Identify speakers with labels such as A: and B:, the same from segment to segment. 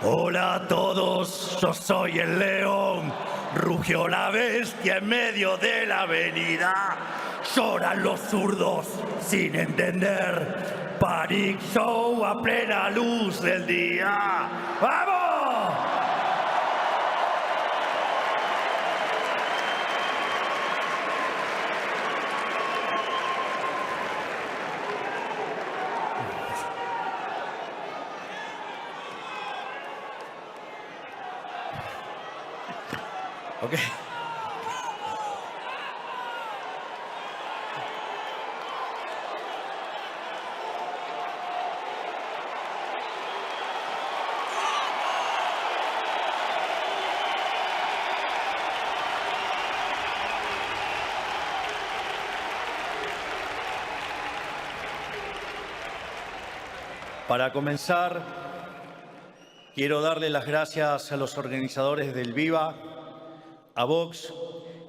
A: Hola a todos, yo soy el león. Rugió la bestia en medio de la avenida. Lloran los zurdos sin entender. Panic Show a plena luz del día. ¡Vamos! Okay. Para comenzar, quiero darle las gracias a los organizadores del Viva, a Vox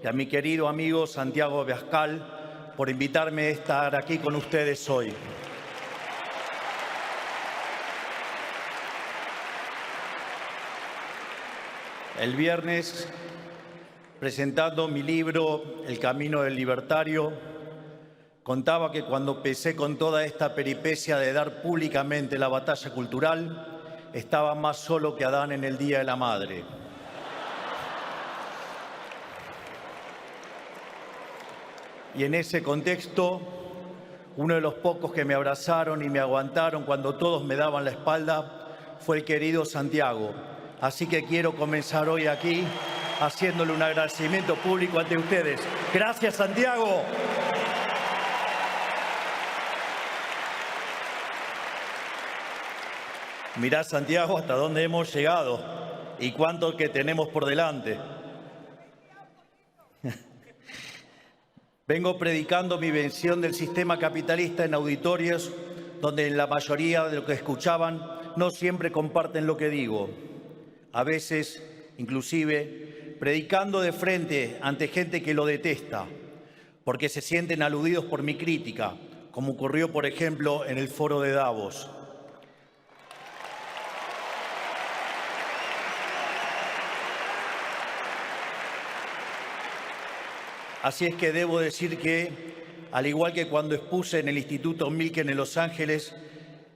A: y a mi querido amigo Santiago Abascal por invitarme a estar aquí con ustedes hoy. El viernes, presentando mi libro El camino del libertario, contaba que cuando empecé con toda esta peripecia de dar públicamente la batalla cultural, estaba más solo que Adán en el Día de la Madre. Y en ese contexto, uno de los pocos que me abrazaron y me aguantaron cuando todos me daban la espalda fue el querido Santiago. Así que quiero comenzar hoy aquí haciéndole un agradecimiento público ante ustedes. ¡Gracias, Santiago! Mirá, Santiago, hasta dónde hemos llegado y cuánto que tenemos por delante. Vengo predicando mi vención del sistema capitalista en auditorios donde la mayoría de los que escuchaban no siempre comparten lo que digo. A veces, inclusive, predicando de frente ante gente que lo detesta, porque se sienten aludidos por mi crítica, como ocurrió, por ejemplo, en el foro de Davos. Así es que debo decir que, al igual que cuando expuse en el Instituto Milken en Los Ángeles,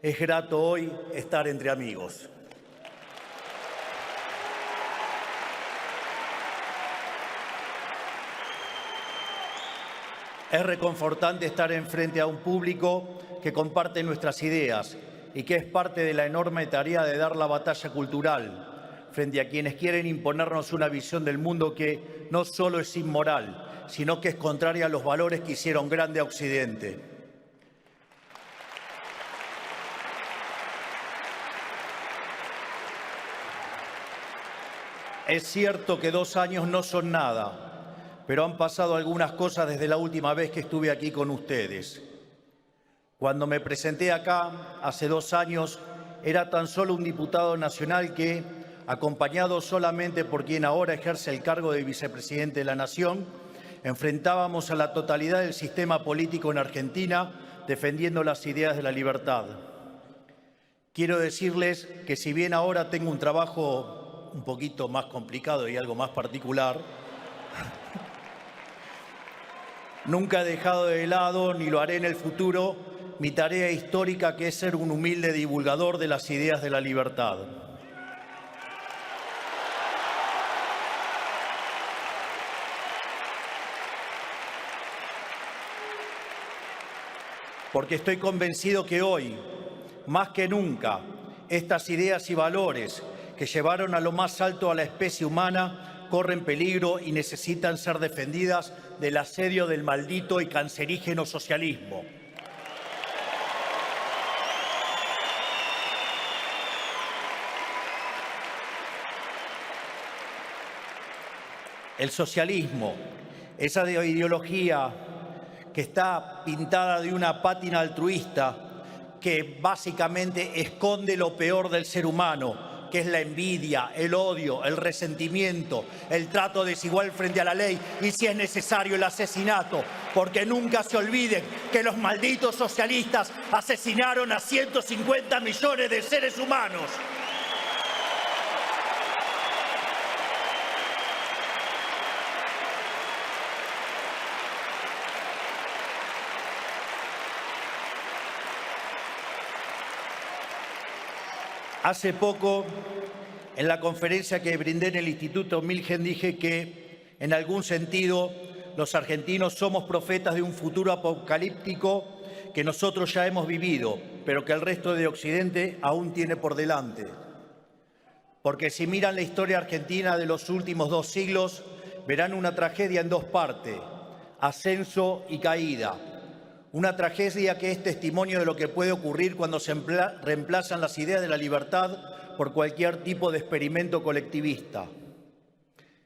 A: es grato hoy estar entre amigos. Es reconfortante estar enfrente a un público que comparte nuestras ideas y que es parte de la enorme tarea de dar la batalla cultural frente a quienes quieren imponernos una visión del mundo que no solo es inmoral, sino que es contraria a los valores que hicieron grande a Occidente. Es cierto que 2 años no son nada, pero han pasado algunas cosas desde la última vez que estuve aquí con ustedes. Cuando me presenté acá, hace 2 años, era tan solo un diputado nacional que, acompañado solamente por quien ahora ejerce el cargo de vicepresidente de la Nación, enfrentábamos a la totalidad del sistema político en Argentina defendiendo las ideas de la libertad. Quiero decirles que si bien ahora tengo un trabajo un poquito más complicado y algo más particular, nunca he dejado de lado, ni lo haré en el futuro, mi tarea histórica, que es ser un humilde divulgador de las ideas de la libertad. Porque estoy convencido que hoy, más que nunca, estas ideas y valores que llevaron a lo más alto a la especie humana corren peligro y necesitan ser defendidas del asedio del maldito y cancerígeno socialismo. El socialismo, esa ideología que está pintada de una pátina altruista que básicamente esconde lo peor del ser humano, que es la envidia, el odio, el resentimiento, el trato desigual frente a la ley y, si es necesario, el asesinato, porque nunca se olviden que los malditos socialistas asesinaron a 150 millones de seres humanos. Hace poco, en la conferencia que brindé en el Instituto Milgen, dije que, en algún sentido, los argentinos somos profetas de un futuro apocalíptico que nosotros ya hemos vivido, pero que el resto de Occidente aún tiene por delante. Porque si miran la historia argentina de los últimos 2 siglos, verán una tragedia en 2 partes, ascenso y caída. Una tragedia que es testimonio de lo que puede ocurrir cuando se reemplazan las ideas de la libertad por cualquier tipo de experimento colectivista.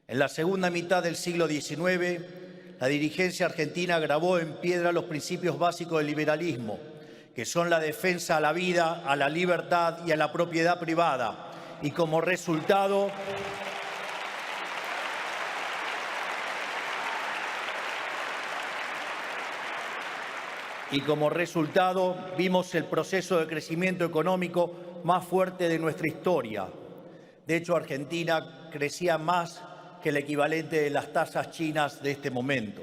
A: En la segunda mitad del siglo XIX, la dirigencia argentina grabó en piedra los principios básicos del liberalismo, que son la defensa a la vida, a la libertad y a la propiedad privada, y como resultado vimos el proceso de crecimiento económico más fuerte de nuestra historia. De hecho, Argentina crecía más que el equivalente de las tasas chinas de este momento.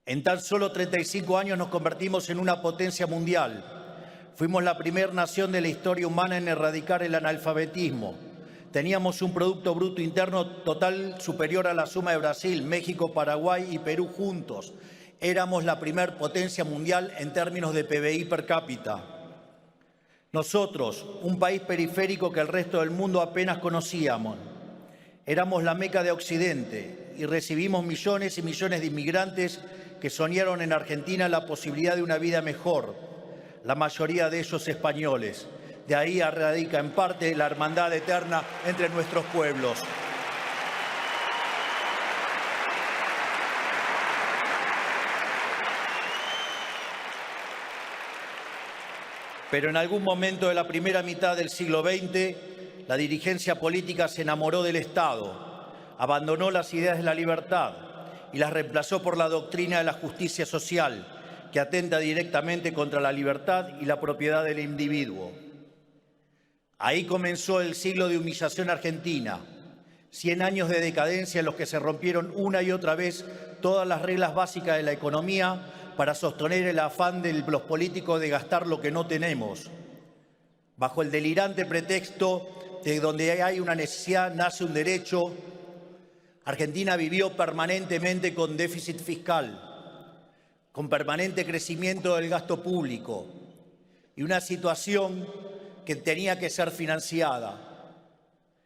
A: En tan solo 35 años nos convertimos en una potencia mundial. Fuimos la primera nación de la historia humana en erradicar el analfabetismo. Teníamos un Producto Bruto Interno total superior a la suma de Brasil, México, Paraguay y Perú juntos. Éramos la primera potencia mundial en términos de PBI per cápita. Nosotros, un país periférico que el resto del mundo apenas conocíamos, éramos la meca de Occidente y recibimos millones y millones de inmigrantes que soñaron en Argentina la posibilidad de una vida mejor, la mayoría de ellos españoles. De ahí radica en parte la hermandad eterna entre nuestros pueblos. Pero en algún momento de la primera mitad del siglo XX, la dirigencia política se enamoró del Estado, abandonó las ideas de la libertad y las reemplazó por la doctrina de la justicia social, que atenta directamente contra la libertad y la propiedad del individuo. Ahí comenzó el siglo de humillación argentina, 100 años de decadencia en los que se rompieron una y otra vez todas las reglas básicas de la economía para sostener el afán de los políticos de gastar lo que no tenemos. Bajo el delirante pretexto de donde hay una necesidad nace un derecho, Argentina vivió permanentemente con déficit fiscal, con permanente crecimiento del gasto público y una situación que tenía que ser financiada.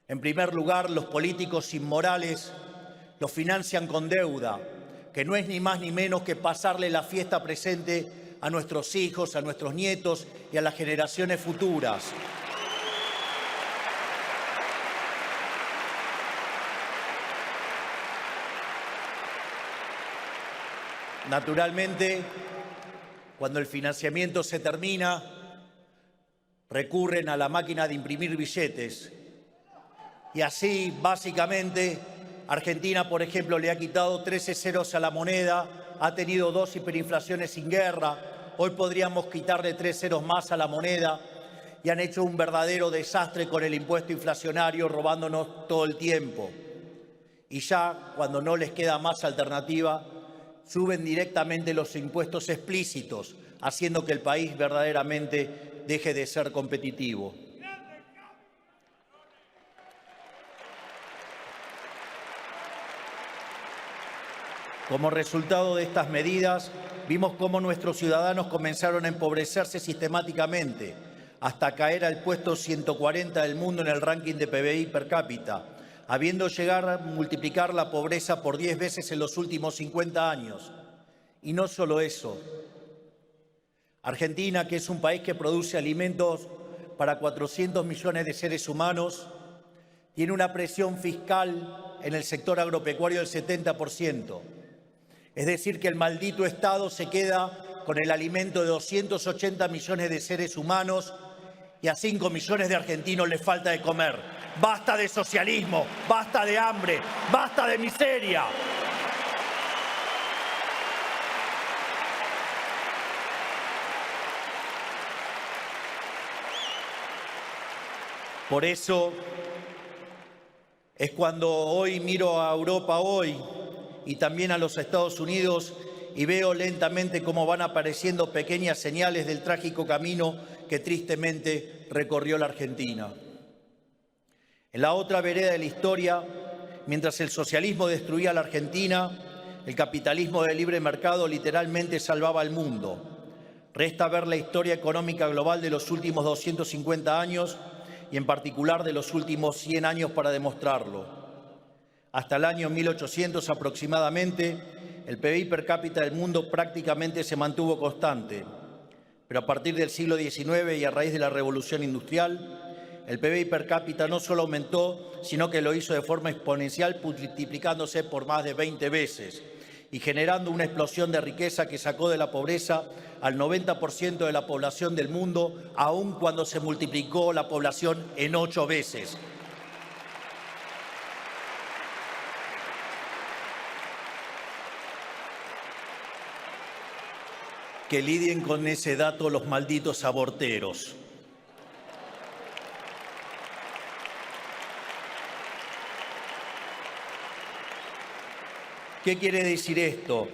A: En primer lugar, los políticos inmorales lo financian con deuda, que no es ni más ni menos que pasarle la fiesta presente a nuestros hijos, a nuestros nietos y a las generaciones futuras. Naturalmente, cuando el financiamiento se termina, recurren a la máquina de imprimir billetes. Y así, básicamente, Argentina, por ejemplo, le ha quitado 13 ceros a la moneda, ha tenido 2 hiperinflaciones sin guerra, hoy podríamos quitarle 3 ceros más a la moneda y han hecho un verdadero desastre con el impuesto inflacionario, robándonos todo el tiempo. Y ya, cuando no les queda más alternativa, suben directamente los impuestos explícitos, haciendo que el país verdaderamente deje de ser competitivo. Como resultado de estas medidas, vimos cómo nuestros ciudadanos comenzaron a empobrecerse sistemáticamente, hasta caer al puesto 140 del mundo en el ranking de PBI per cápita, habiendo llegado a multiplicar la pobreza por 10 veces en los últimos 50 años. Y no solo eso. Argentina, que es un país que produce alimentos para 400 millones de seres humanos, tiene una presión fiscal en el sector agropecuario del 70%. Es decir, que el maldito Estado se queda con el alimento de 280 millones de seres humanos y a 5 millones de argentinos les falta de comer. ¡Basta de socialismo! ¡Basta de hambre! ¡Basta de miseria! Por eso es cuando hoy miro a Europa hoy y también a los Estados Unidos y veo lentamente cómo van apareciendo pequeñas señales del trágico camino que tristemente recorrió la Argentina. En la otra vereda de la historia, mientras el socialismo destruía la Argentina, el capitalismo de libre mercado literalmente salvaba al mundo. Resta ver la historia económica global de los últimos 250 años y en particular de los últimos 100 años para demostrarlo. Hasta el año 1800 aproximadamente, el PBI per cápita del mundo prácticamente se mantuvo constante, pero a partir del siglo XIX y a raíz de la Revolución Industrial, el PBI per cápita no solo aumentó, sino que lo hizo de forma exponencial, multiplicándose por más de 20 veces y generando una explosión de riqueza que sacó de la pobreza al 90% de la población del mundo, aun cuando se multiplicó la población en 8 veces. Que lidien con ese dato los malditos aborteros. ¿Qué quiere decir esto?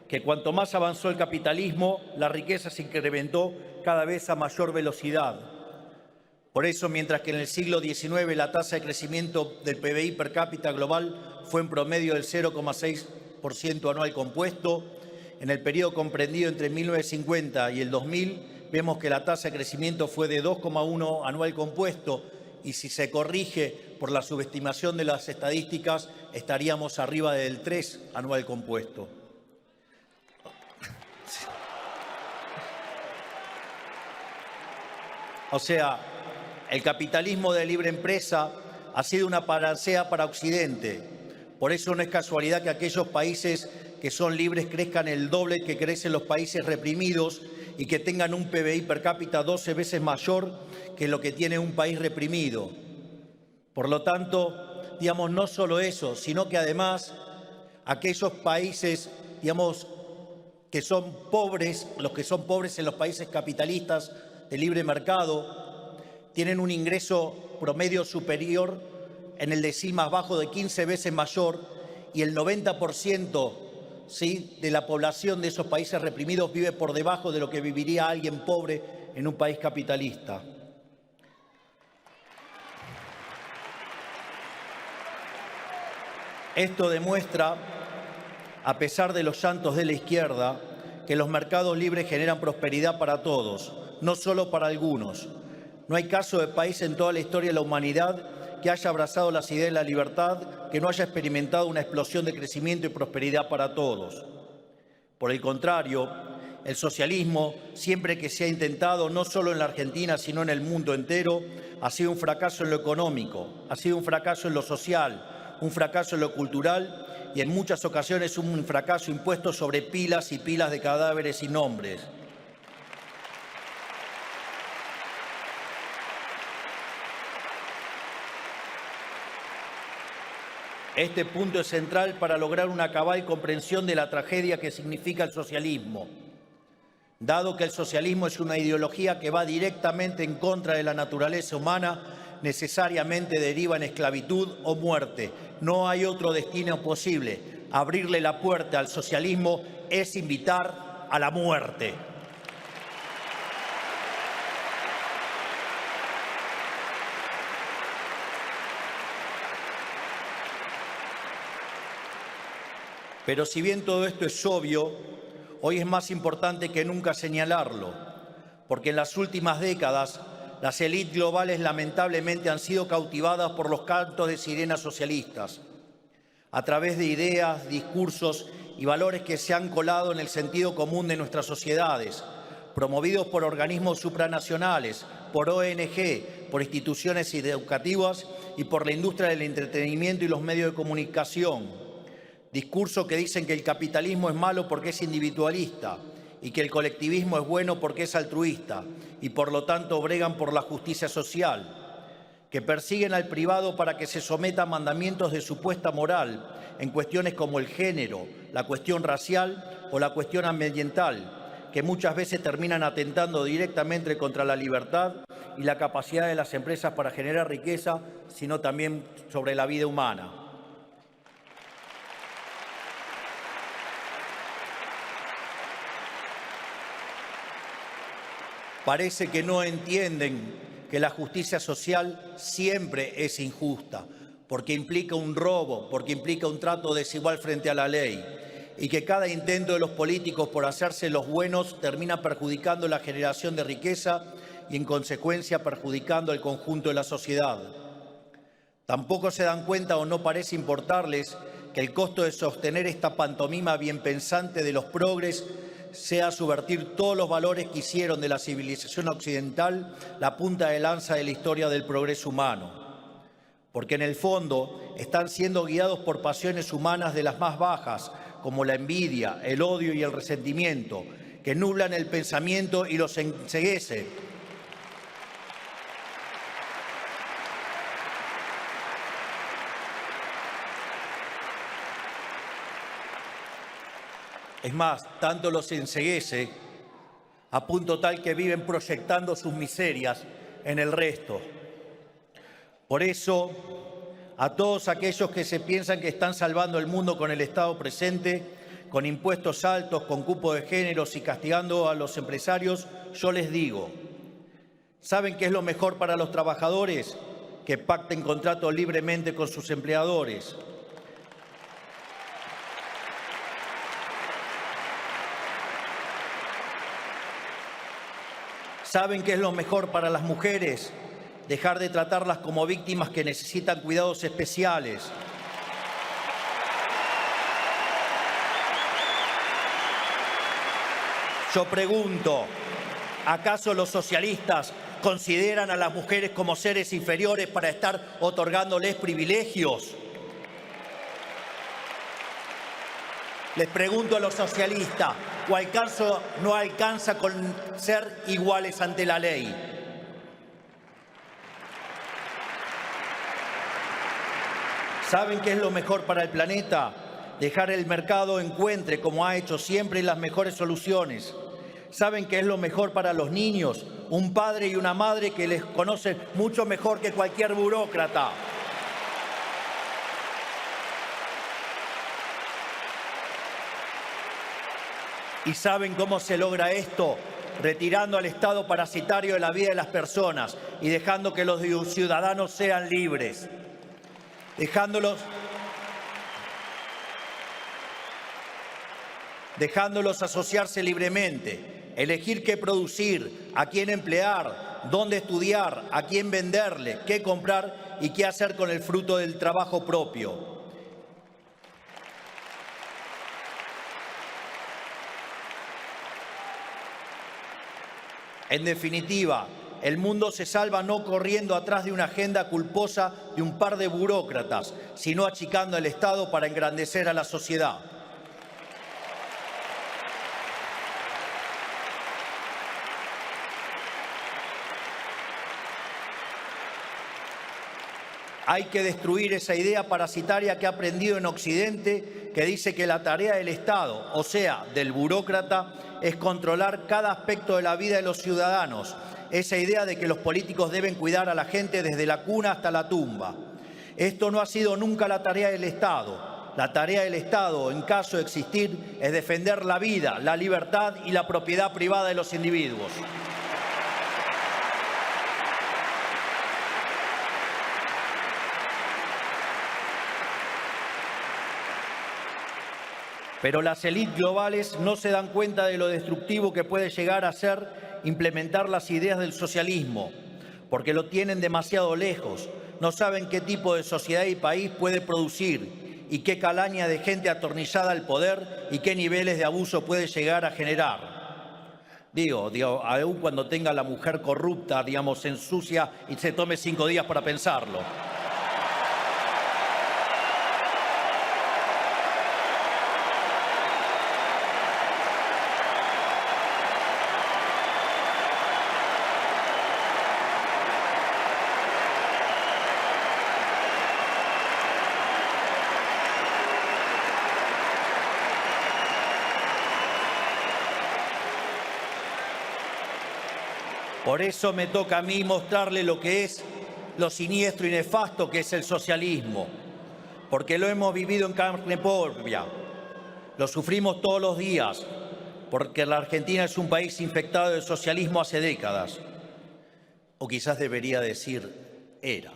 A: Que cuanto más avanzó el capitalismo, la riqueza se incrementó cada vez a mayor velocidad. Por eso, mientras que en el siglo XIX la tasa de crecimiento del PBI per cápita global fue en promedio del 0,6% anual compuesto, en el periodo comprendido entre 1950 y el 2000, vemos que la tasa de crecimiento fue de 2,1 anual compuesto y si se corrige por la subestimación de las estadísticas, estaríamos arriba del 3 anual compuesto. O sea, el capitalismo de libre empresa ha sido una panacea para Occidente. Por eso no es casualidad que aquellos países que son libres crezcan el doble que crecen los países reprimidos y que tengan un PBI per cápita 12 veces mayor que lo que tiene un país reprimido. Por lo tanto, digamos, no solo eso, sino que además aquellos países, digamos, que son pobres, los que son pobres en los países capitalistas de libre mercado, tienen un ingreso promedio superior en el decil más bajo de 15 veces mayor y el 90% ¿sí? de la población de esos países reprimidos vive por debajo de lo que viviría alguien pobre en un país capitalista. Esto demuestra, a pesar de los llantos de la izquierda, que los mercados libres generan prosperidad para todos, no solo para algunos. No hay caso de país en toda la historia de la humanidad que haya abrazado las ideas de la libertad, que no haya experimentado una explosión de crecimiento y prosperidad para todos. Por el contrario, el socialismo, siempre que se ha intentado, no solo en la Argentina, sino en el mundo entero, ha sido un fracaso en lo económico, ha sido un fracaso en lo social, un fracaso en lo cultural y en muchas ocasiones un fracaso impuesto sobre pilas y pilas de cadáveres sin nombres. Este punto es central para lograr una cabal comprensión de la tragedia que significa el socialismo. Dado que el socialismo es una ideología que va directamente en contra de la naturaleza humana, necesariamente deriva en esclavitud o muerte. No hay otro destino posible. Abrirle la puerta al socialismo es invitar a la muerte. Pero si bien todo esto es obvio, hoy es más importante que nunca señalarlo, porque en las últimas décadas las élites globales lamentablemente han sido cautivadas por los cantos de sirenas socialistas, a través de ideas, discursos y valores que se han colado en el sentido común de nuestras sociedades, promovidos por organismos supranacionales, por ONG, por instituciones educativas y por la industria del entretenimiento y los medios de comunicación. Discursos que dicen que el capitalismo es malo porque es individualista y que el colectivismo es bueno porque es altruista y por lo tanto bregan por la justicia social, que persiguen al privado para que se someta a mandamientos de supuesta moral en cuestiones como el género, la cuestión racial o la cuestión ambiental, que muchas veces terminan atentando directamente contra la libertad y la capacidad de las empresas para generar riqueza, sino también sobre la vida humana. Parece que no entienden que la justicia social siempre es injusta, porque implica un robo, porque implica un trato desigual frente a la ley, y que cada intento de los políticos por hacerse los buenos termina perjudicando la generación de riqueza y, en consecuencia, perjudicando al conjunto de la sociedad. Tampoco se dan cuenta o no parece importarles que el costo de sostener esta pantomima bien pensante de los progres sea subvertir todos los valores que hicieron de la civilización occidental la punta de lanza de la historia del progreso humano. Porque en el fondo están siendo guiados por pasiones humanas de las más bajas, como la envidia, el odio y el resentimiento, que nublan el pensamiento y los enceguece. Es más, tanto los enceguece a punto tal que viven proyectando sus miserias en el resto. Por eso, a todos aquellos que se piensan que están salvando el mundo con el Estado presente, con impuestos altos, con cupo de géneros y castigando a los empresarios, yo les digo, ¿saben qué es lo mejor para los trabajadores? Que pacten contratos libremente con sus empleadores. ¿Saben qué es lo mejor para las mujeres? Dejar de tratarlas como víctimas que necesitan cuidados especiales. Yo pregunto, ¿acaso los socialistas consideran a las mujeres como seres inferiores para estar otorgándoles privilegios? Les pregunto a los socialistas, ¿o acaso no alcanza con ser iguales ante la ley? ¿Saben qué es lo mejor para el planeta? Dejar el mercado encuentre, como ha hecho siempre, las mejores soluciones. ¿Saben qué es lo mejor para los niños? Un padre y una madre que les conocen mucho mejor que cualquier burócrata. ¿Y saben cómo se logra esto? Retirando al Estado parasitario de la vida de las personas y dejando que los ciudadanos sean libres. Dejándolos asociarse libremente, elegir qué producir, a quién emplear, dónde estudiar, a quién venderle, qué comprar y qué hacer con el fruto del trabajo propio. En definitiva, el mundo se salva no corriendo atrás de una agenda culposa de un par de burócratas, sino achicando el Estado para engrandecer a la sociedad. Hay que destruir esa idea parasitaria que ha aprendido en Occidente, que dice que la tarea del Estado, o sea, del burócrata, es controlar cada aspecto de la vida de los ciudadanos. Esa idea de que los políticos deben cuidar a la gente desde la cuna hasta la tumba. Esto no ha sido nunca la tarea del Estado. La tarea del Estado, en caso de existir, es defender la vida, la libertad y la propiedad privada de los individuos. Pero las élites globales no se dan cuenta de lo destructivo que puede llegar a ser implementar las ideas del socialismo, porque lo tienen demasiado lejos, no saben qué tipo de sociedad y país puede producir y qué calaña de gente atornillada al poder y qué niveles de abuso puede llegar a generar. Digo, aún cuando tenga la mujer corrupta, se ensucia y se tome 5 días para pensarlo. Por eso me toca a mí mostrarle lo que es lo siniestro y nefasto que es el socialismo, porque lo hemos vivido en carne propia, lo sufrimos todos los días, porque la Argentina es un país infectado de socialismo hace décadas. o quizás debería decir era.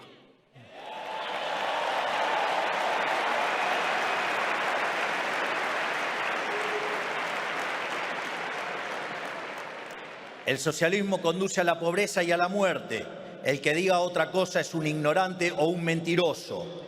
A: El socialismo conduce a la pobreza y a la muerte. El que diga otra cosa es un ignorante o un mentiroso.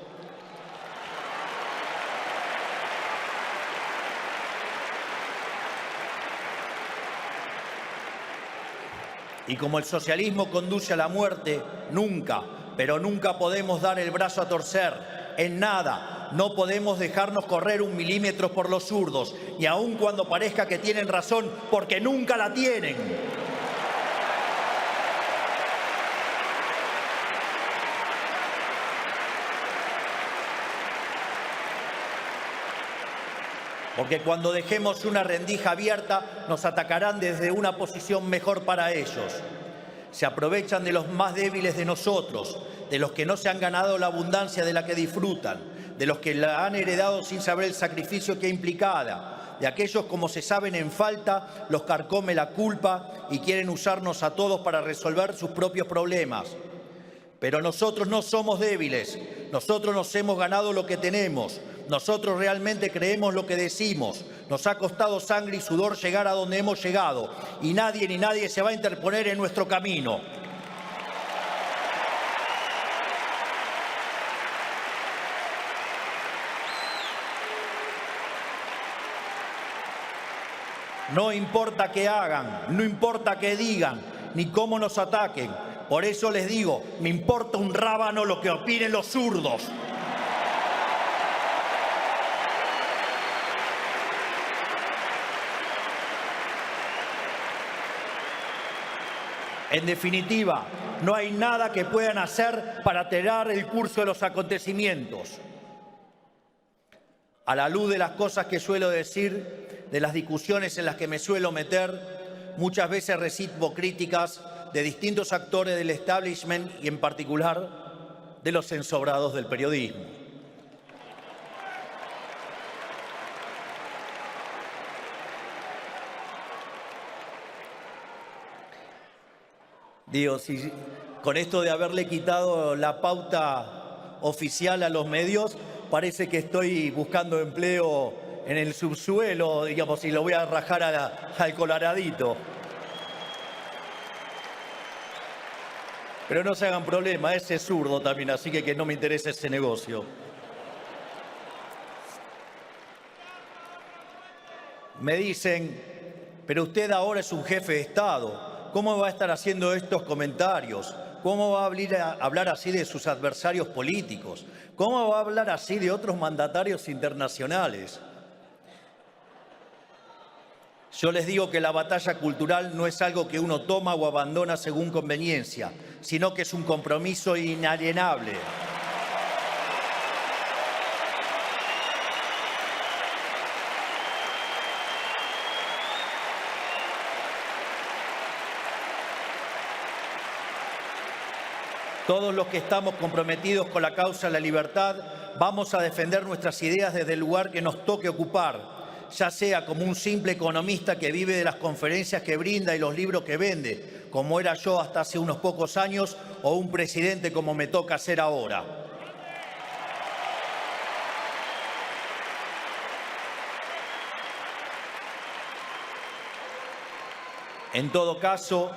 A: Y como el socialismo conduce a la muerte, nunca, pero nunca podemos dar el brazo a torcer. En nada, no podemos dejarnos correr un milímetro por los zurdos, y aun cuando parezca que tienen razón, porque nunca la tienen. Porque cuando dejemos una rendija abierta, nos atacarán desde una posición mejor para ellos. Se aprovechan de los más débiles de nosotros, de los que no se han ganado la abundancia de la que disfrutan, de los que la han heredado sin saber el sacrificio que implicada, de aquellos, como se saben en falta, los carcome la culpa y quieren usarnos a todos para resolver sus propios problemas. Pero nosotros no somos débiles, nosotros nos hemos ganado lo que tenemos. Nosotros realmente creemos lo que decimos. Nos ha costado sangre y sudor llegar a donde hemos llegado y nadie ni nadie se va a interponer en nuestro camino. No importa qué hagan, no importa qué digan, ni cómo nos ataquen. Por eso les digo, me importa un rábano lo que opinen los zurdos. En definitiva, no hay nada que puedan hacer para alterar el curso de los acontecimientos. A la luz de las cosas que suelo decir, de las discusiones en las que me suelo meter, muchas veces recibo críticas de distintos actores del establishment y en particular de los ensobrados del periodismo. Digo, si con esto de haberle quitado la pauta oficial a los medios, parece que estoy buscando empleo en el subsuelo, digamos, y lo voy a rajar al coloradito. Pero no se hagan problema, ese es zurdo también, así que no me interesa ese negocio. Me dicen, pero usted ahora es un jefe de Estado. ¿Cómo va a estar haciendo estos comentarios? ¿Cómo va a hablar así de sus adversarios políticos? ¿Cómo va a hablar así de otros mandatarios internacionales? Yo les digo que la batalla cultural no es algo que uno toma o abandona según conveniencia, sino que es un compromiso inalienable. Todos los que estamos comprometidos con la causa de la libertad vamos a defender nuestras ideas desde el lugar que nos toque ocupar, ya sea como un simple economista que vive de las conferencias que brinda y los libros que vende, como era yo hasta hace unos pocos años, o un presidente como me toca ser ahora. En todo caso,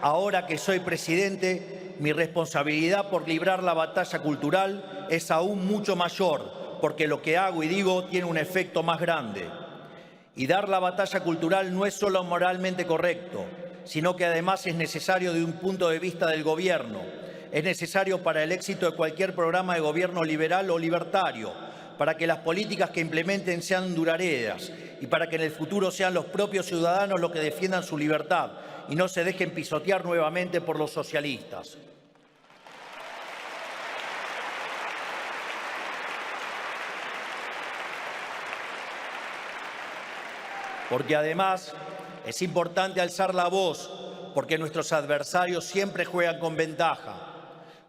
A: ahora que soy presidente, mi responsabilidad por librar la batalla cultural es aún mucho mayor, porque lo que hago y digo tiene un efecto más grande. Y dar la batalla cultural no es solo moralmente correcto, sino que además es necesario desde un punto de vista del gobierno. Es necesario para el éxito de cualquier programa de gobierno liberal o libertario, para que las políticas que implementen sean duraderas y para que en el futuro sean los propios ciudadanos los que defiendan su libertad y no se dejen pisotear nuevamente por los socialistas. Porque además es importante alzar la voz, porque nuestros adversarios siempre juegan con ventaja,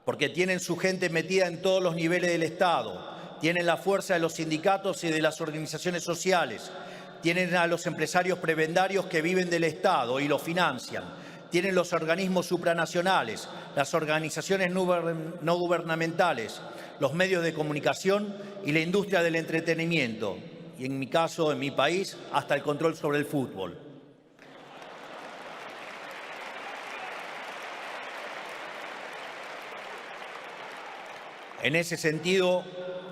A: porque tienen su gente metida en todos los niveles del Estado, tienen la fuerza de los sindicatos y de las organizaciones sociales, tienen a los empresarios prebendarios que viven del Estado y lo financian, tienen los organismos supranacionales, las organizaciones no gubernamentales, los medios de comunicación y la industria del entretenimiento. Y en mi caso, en mi país, hasta el control sobre el fútbol. En ese sentido,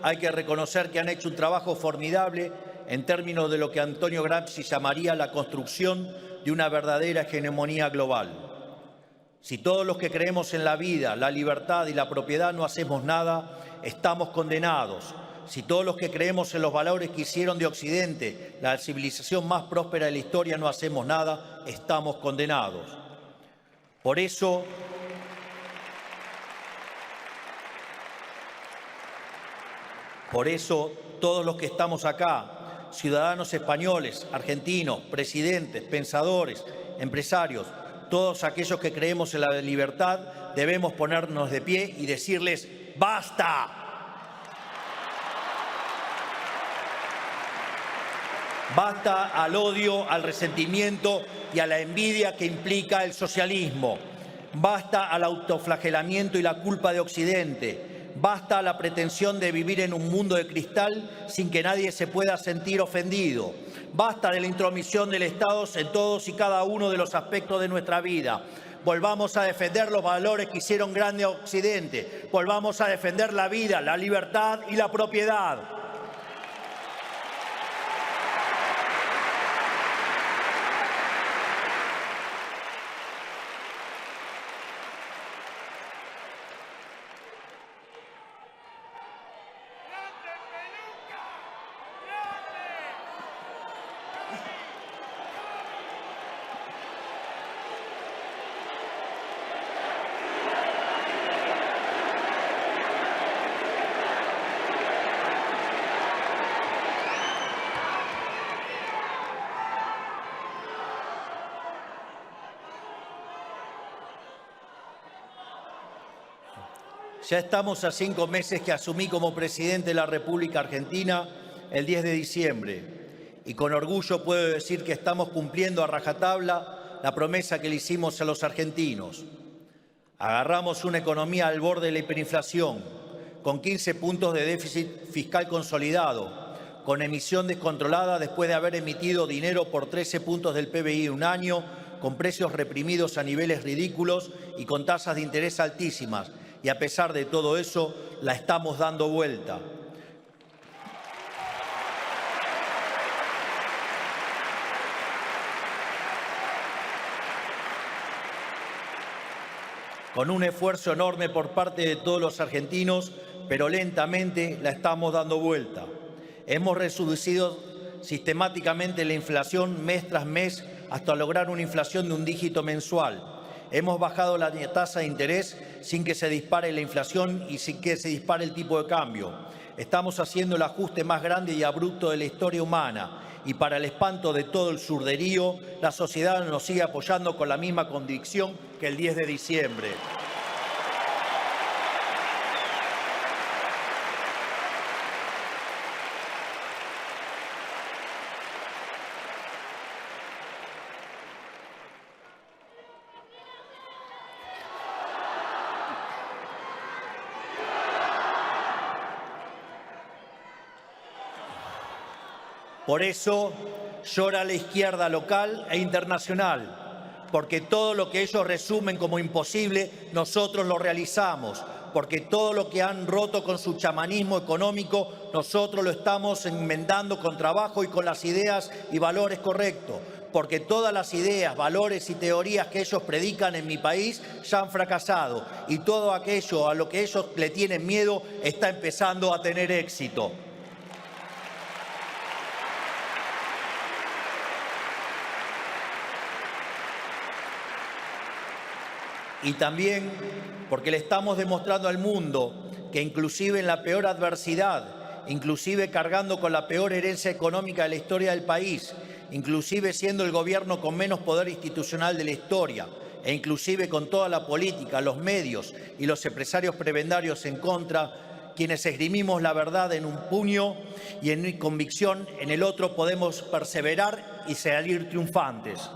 A: hay que reconocer que han hecho un trabajo formidable en términos de lo que Antonio Gramsci llamaría la construcción de una verdadera hegemonía global. Si todos los que creemos en la vida, la libertad y la propiedad no hacemos nada, estamos condenados. Si todos los que creemos en los valores que hicieron de Occidente la civilización más próspera de la historia no hacemos nada, estamos condenados. Por eso, todos los que estamos acá, ciudadanos españoles, argentinos, presidentes, pensadores, empresarios, todos aquellos que creemos en la libertad, debemos ponernos de pie y decirles ¡basta! Basta al odio, al resentimiento y a la envidia que implica el socialismo. Basta al autoflagelamiento y la culpa de Occidente. Basta a la pretensión de vivir en un mundo de cristal sin que nadie se pueda sentir ofendido. Basta de la intromisión del Estado en todos y cada uno de los aspectos de nuestra vida. Volvamos a defender los valores que hicieron grande a Occidente. Volvamos a defender la vida, la libertad y la propiedad. Ya estamos a 5 meses que asumí como presidente de la República Argentina el 10 de diciembre y con orgullo puedo decir que estamos cumpliendo a rajatabla la promesa que le hicimos a los argentinos. Agarramos una economía al borde de la hiperinflación, con 15 puntos de déficit fiscal consolidado, con emisión descontrolada después de haber emitido dinero por 13 puntos del PBI en un año, con precios reprimidos a niveles ridículos y con tasas de interés altísimas. Y a pesar de todo eso, la estamos dando vuelta. Con un esfuerzo enorme por parte de todos los argentinos, pero lentamente la estamos dando vuelta. Hemos reducido sistemáticamente la inflación mes tras mes hasta lograr una inflación de un dígito mensual. Hemos bajado la tasa de interés sin que se dispare la inflación y sin que se dispare el tipo de cambio. Estamos haciendo el ajuste más grande y abrupto de la historia humana y para el espanto de todo el surderío, la sociedad nos sigue apoyando con la misma convicción que el 10 de diciembre. Por eso llora la izquierda local e internacional, porque todo lo que ellos resumen como imposible, nosotros lo realizamos, porque todo lo que han roto con su chamanismo económico, nosotros lo estamos enmendando con trabajo y con las ideas y valores correctos, porque todas las ideas, valores y teorías que ellos predican en mi país ya han fracasado y todo aquello a lo que ellos le tienen miedo está empezando a tener éxito. Y también porque le estamos demostrando al mundo que inclusive en la peor adversidad, inclusive cargando con la peor herencia económica de la historia del país, inclusive siendo el gobierno con menos poder institucional de la historia, e inclusive con toda la política, los medios y los empresarios prebendarios en contra, quienes esgrimimos la verdad en un puño y en convicción en el otro podemos perseverar y salir triunfantes.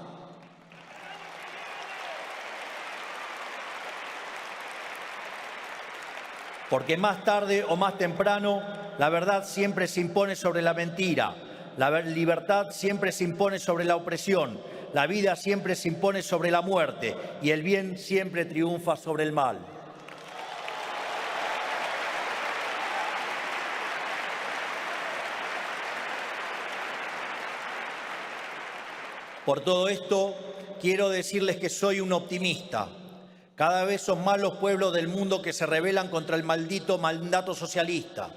A: Porque más tarde o más temprano, la verdad siempre se impone sobre la mentira, la libertad siempre se impone sobre la opresión, la vida siempre se impone sobre la muerte y el bien siempre triunfa sobre el mal. Por todo esto, quiero decirles que soy un optimista. Cada vez son más los pueblos del mundo que se rebelan contra el maldito mandato socialista.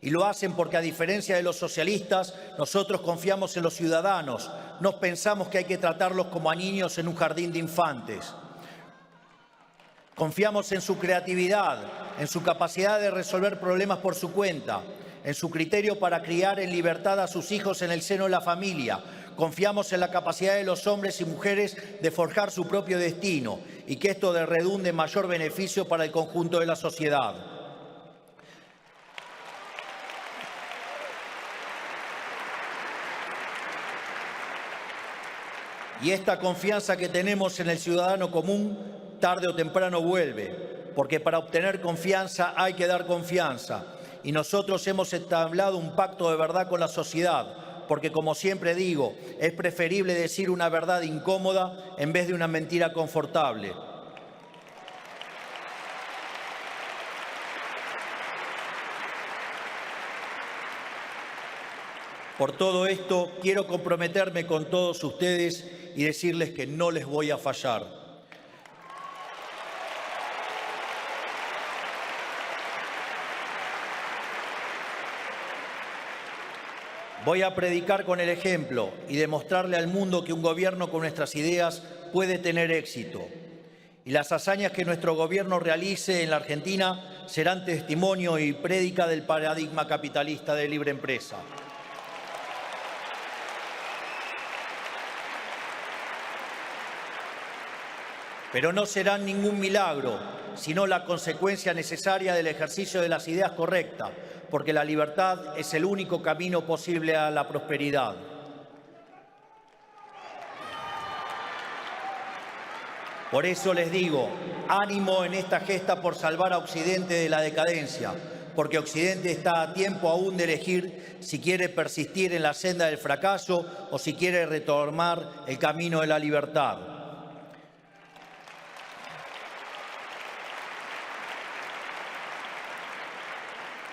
A: Y lo hacen porque, a diferencia de los socialistas, nosotros confiamos en los ciudadanos. No pensamos que hay que tratarlos como a niños en un jardín de infantes. Confiamos en su creatividad, en su capacidad de resolver problemas por su cuenta, en su criterio para criar en libertad a sus hijos en el seno de la familia. Confiamos en la capacidad de los hombres y mujeres de forjar su propio destino y que esto redunde en mayor beneficio para el conjunto de la sociedad. Y esta confianza que tenemos en el ciudadano común, tarde o temprano vuelve, porque para obtener confianza hay que dar confianza. Y nosotros hemos entablado un pacto de verdad con la sociedad, porque, como siempre digo, es preferible decir una verdad incómoda en vez de una mentira confortable. Por todo esto, quiero comprometerme con todos ustedes y decirles que no les voy a fallar. Voy a predicar con el ejemplo y demostrarle al mundo que un gobierno con nuestras ideas puede tener éxito. Y las hazañas que nuestro gobierno realice en la Argentina serán testimonio y prédica del paradigma capitalista de libre empresa. Pero no serán ningún milagro, sino la consecuencia necesaria del ejercicio de las ideas correctas, porque la libertad es el único camino posible a la prosperidad. Por eso les digo, ánimo en esta gesta por salvar a Occidente de la decadencia, porque Occidente está a tiempo aún de elegir si quiere persistir en la senda del fracaso o si quiere retomar el camino de la libertad.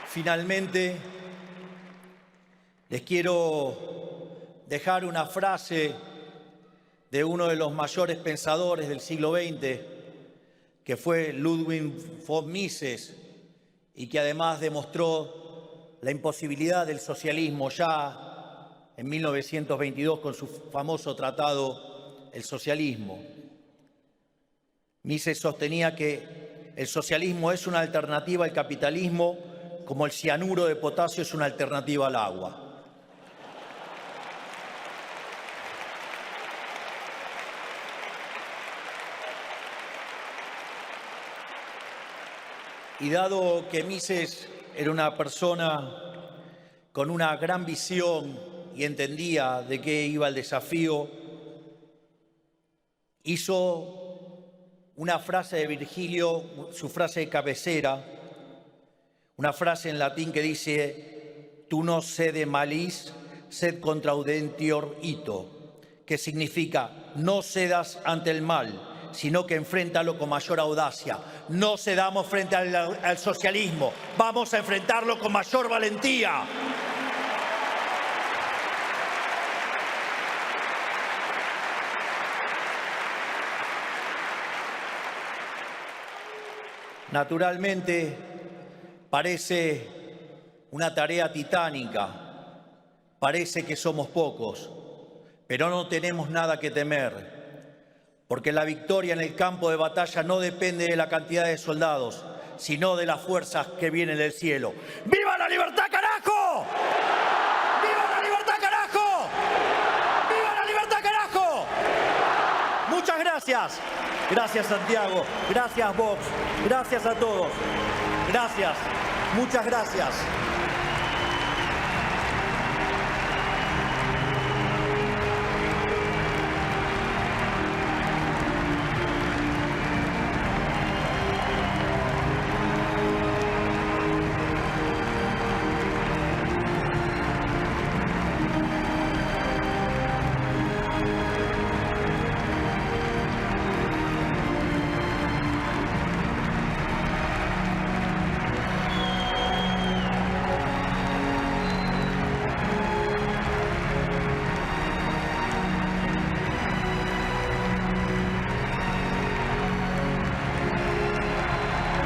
A: Finalmente, les quiero dejar una frase de uno de los mayores pensadores del siglo XX, que fue Ludwig von Mises, y que además demostró la imposibilidad del socialismo ya en 1922 con su famoso tratado El socialismo. Mises sostenía que el socialismo es una alternativa al capitalismo, como el cianuro de potasio es una alternativa al agua. Y dado que Mises era una persona con una gran visión y entendía de qué iba el desafío, hizo una frase de Virgilio, su frase de cabecera, una frase en latín que dice: tu no sede malis, sed contraudentior ito, que significa: no cedas ante el mal, sino que enfréntalo con mayor audacia. No cedamos frente al socialismo, vamos a enfrentarlo con mayor valentía. Naturalmente, parece una tarea titánica, parece que somos pocos, pero no tenemos nada que temer. Porque la victoria en el campo de batalla no depende de la cantidad de soldados, sino de las fuerzas que vienen del cielo. ¡Viva la libertad, carajo! ¡Viva la libertad, carajo! ¡Viva la libertad, carajo! Muchas gracias. Gracias, Santiago. Gracias, Vox. Gracias a todos. Gracias. Muchas gracias.